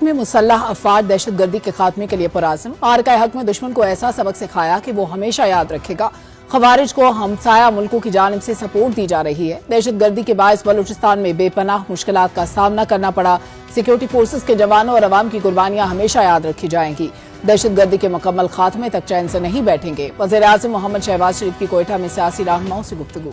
में मुसल्लह अफवाज दहशतगर्दी के खात्मे के लिए पुराज़िम। मारका हक में दुश्मन को ऐसा सबक सिखाया कि वो हमेशा याद रखेगा। खवारिज को हमसाया मुल्कों की जानिब से सपोर्ट दी जा रही है। दहशतगर्दी के बायस बलूचिस्तान में बेपनाह मुश्किलात का सामना करना पड़ा। सिक्योरिटी फोर्सेज के जवानों और अवाम की कुर्बानियां हमेशा याद रखी जाएंगी। दहशतगर्दी के मुकम्मल खात्मे तक चैन से नहीं बैठेंगे। वज़ीर आज़म मोहम्मद शहबाज शरीफ की कोयटा में सियासी रहनुमाओं से गुफ्तगू।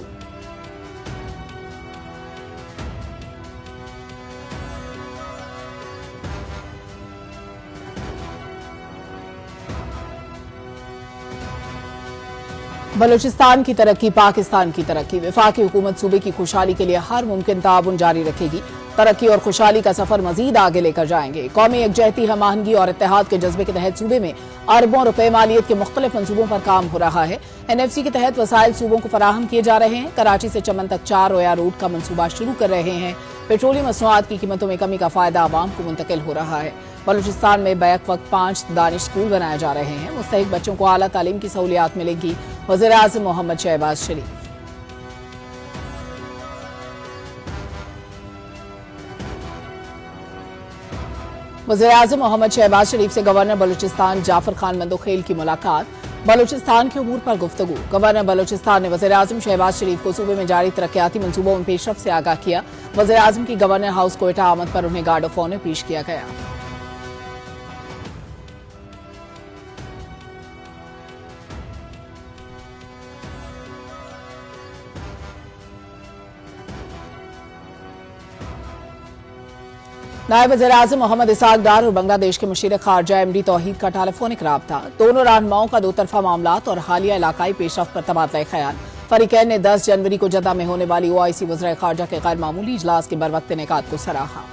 बलूचिस्तान की तरक्की पाकिस्तान की तरक्की। वफाकी हुकूमत सूबे की खुशहाली के लिए हर मुमकिन ताउन जारी रखेगी। तरक्की और खुशहाली का सफर मजीद आगे लेकर जाएंगे। कौमी यकजहती, हमआहंगी और इत्तेहाद के जज्बे के तहत सूबे में अरबों रुपए मालियत के मुख्तलिफ मंसूबों पर काम हो रहा है। NFC के तहत वसाइल सूबों को फराहम किए जा रहे हैं। कराची से चमन तक 4 रोया रूट का मंसूबा शुरू कर रहे हैं। पेट्रोलियम मसनूआत की कीमतों में कमी का फायदा आवाम को मुंतकिल हो रहा है। बलूचिस्तान में बैक वक्त 5 दानिश स्कूल बनाए जा रहे हैं। मुस्तहिक बच्चों को आला तालीम की सहूलियात मिलेंगी। वज़ीर आज़म मोहम्मद शहबाज शरीफ। वज़ीर आज़म मोहम्मद शहबाज शरीफ से गवर्नर बलूचिस्तान जाफर खान मंदोखेल की मुलाकात। बलूचिस्तान के उमूर पर गुफ्तगू। गवर्नर बलूचिस्तान ने वज़ीर आज़म शहबाज शरीफ को सूबे में जारी तरक्याती मंसूबों में पेशरफ से आगाह किया। वज़ीर आज़म की गवर्नर हाउस कोयटा आमद पर उन्हें गार्ड ऑफ ऑनर पेश किया गया। नायब वज़ीर आज़म मोहम्मद इसाक डार और बांग्लादेश के मुशीर खारजा MD तौहीद का टेलीफोनिक राब्ता। दोनों रहनुमाओं का दो तरफा मामलात और हालिया इलाकाई पेशरफ्त पर तबादला ख्याल। फरीकैन ने 10 जनवरी को जद्दा में होने वाली OIC वज़ीर खारजा के गैर मामूली इजलास के बरवक्त इनेकाद को सराहा।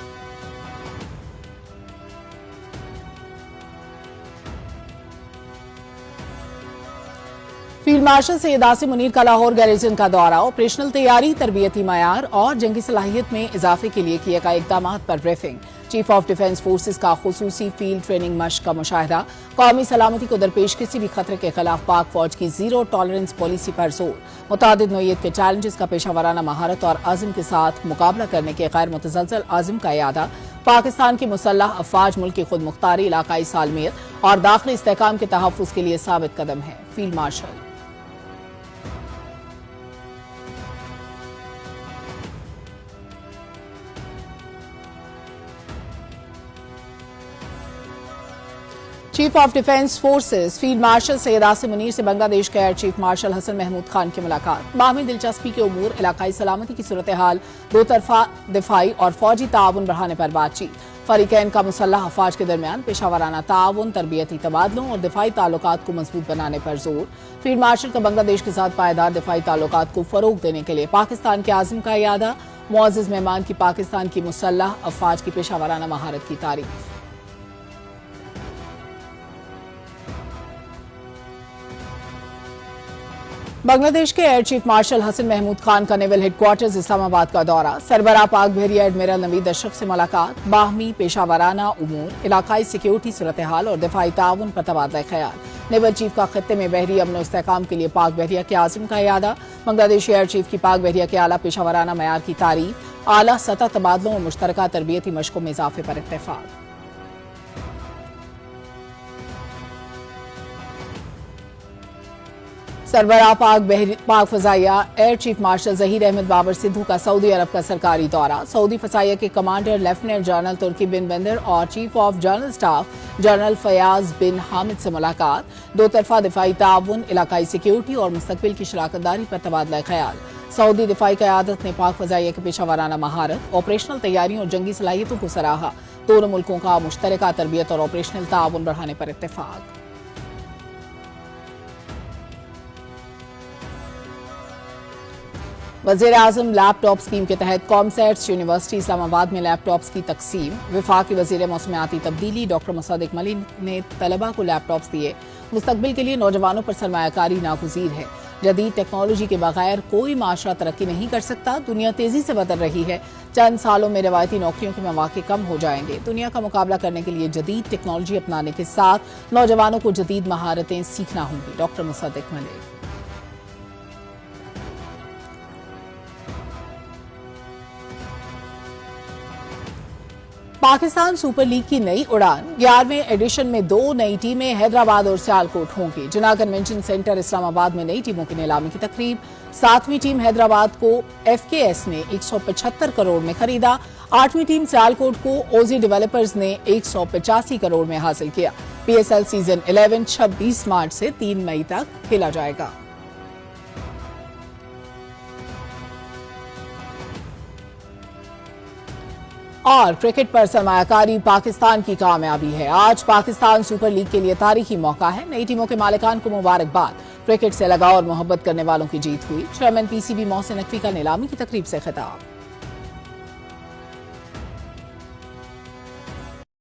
फील्ड मार्शल सैयद आसिम मुनीर का लाहौर गैरिजन का दौरा। ऑपरेशनल तैयारी, तरबियती मयार और जंगी सलाहियत में इजाफे के लिए किए गए इक़दामात पर briefing. Chief of defence forces का खुसूसी फील्ड ट्रेनिंग मश्क का मुशाहिदा। कौमी सलामती को दरपेश किसी भी खतरे के खिलाफ पाक फौज की जीरो टॉलरेंस पॉलिसी पर जोर। मुतादिद नौइयत के चैलेंजेस का पेशा महारत और अज़म के साथ मुकाबला करने के गैर मुतज़लज़ल आज़म का इरादा। पाकिस्तान की मुसल्लह अफवाज मुल्क की खुद मुख्तारी, इलाकाई सालमियत और दाखिली इस्तेहकाम के तहफ़्फ़ुज़ के लिए साबित कदम है। Field marshal. Chief of defence forces field marshal Syed Asim Munir से बांग्लादेश के air chief marshal Hasan Mahmood Khan की मुलाकात। बाहमी दिलचस्पी के उमूर, इलाकाई सलामती की सूरत हाल, दो तरफा दिफाई और फौजी ताउन बढ़ाने पर बातचीत। फरीकैन का मुसल्लह अफवाज के दरमियान पेशावराना ताउन, तरबियती तबादलों और दिफाई ताल्लुकात को मजबूत बनाने पर जोर। फील्ड मार्शल का बांग्लादेश के साथ पायदार दिफाई ताल्लुकात को फरोग देने के लिए पाकिस्तान के आज़म का इरादा। मुअज़्ज़ज़ मेहमान की पाकिस्तान की मुसल्लह अफवाज की पेशावराना महारत की तारीफ। बांग्लादेश के air chief marshal Hasan Mahmood Khan का नेवल हेडक्वार्टर्स इस्लामाबाद का दौरा। सरबराह पाक बहरिया एडमिरल नवीद अशरफ से मुलाकात। बाहमी पेशावराना उमूर, इलाकाई सिक्योरिटी सूरत हाल और दिफाई ताउन पर तबादला ख्याल। नेवल चीफ का खत्ते में बहरी अमन और इस्तेहकाम के लिए पाक बहरिया के आज़म का इरादा। बांग्लादेशी एयर चीफ की पाक बहरिया के आला पेशावराना मयार की तारीफ। आला सतह तबादलों और मुश्तरका तरबियती मशकों में इजाफे पर इत्तेफाक। सरबराह पाक फजाइया air chief marshal Zaheer Ahmed Babar Sidhu का सऊदी अरब का सरकारी दौरा। सऊदी फजाइया के commander lieutenant general Turki bin Bandar और chief of general staff general Fayaz bin Hamid से मुलाकात। दो तरफा दिफाई ताउन, इलाकाई सिक्योरिटी और मुस्तकबिल की शराकतदारी पर तबादला ख्याल। सऊदी दिफाई क़यादत ने पाक फजाइया के पेशावराना महारत, ऑपरेशनल तैयारियों और जंगी सलाहियतों को सराहा। दोनों मुल्कों का मुश्तरका तरबियत और ऑपरेशनल ताउन बढ़ाने पर इत्तेफाक। वज़ीर आज़म लैपटॉप स्कीम के तहत कॉमसेट्स यूनिवर्सिटी इस्लामाबाद में लैपटॉप्स की तकसीम। वफाकी वज़ीर मौसमियाती तब्दीली डॉक्टर मुसद्दिक मलिक ने तलबा को लैपटॉप्स दिए। मुस्तकबिल के लिए नौजवानों पर सरमायाकारी नागुज़ीर है। जदीद टेक्नोलॉजी के बगैर कोई माशरा तरक्की नहीं कर सकता। दुनिया तेजी से बदल रही है। चंद सालों में रवायती नौकरियों के मौके कम हो जाएंगे। दुनिया का मुकाबला करने के लिए जदीद टेक्नोलॉजी अपनाने के साथ नौजवानों को जदीद महारतें सीखना होंगी। Doctor Mossadegh Malik. Pakistan super league की नई उड़ान 11वें एडिशन में 2 नई टीमें हैदराबाद और सियालकोट होंगी। जिना कन्वेंशन सेंटर इस्लामाबाद में नई टीमों की नीलामी की तकरीब। 7वीं टीम हैदराबाद को FKS ने 175 करोड़ में खरीदा। 8वीं टीम सियालकोट को ओजी डेवलपर्स ने 185 करोड़ में हासिल किया। PSL सीजन 11 26 मार्च से 3 मई तक खेला जाएगा। और क्रिकेट पर सरमायाकारी पाकिस्तान की कामयाबी है। आज पाकिस्तान सुपर लीग के लिए तारीखी मौका है। नई टीमों के मालिकान को मुबारकबाद। क्रिकेट से लगाव और मोहब्बत करने वालों की जीत हुई। चेयरमैन PCB मोहसिन नकवी का नीलामी की तकरीब से खिताब।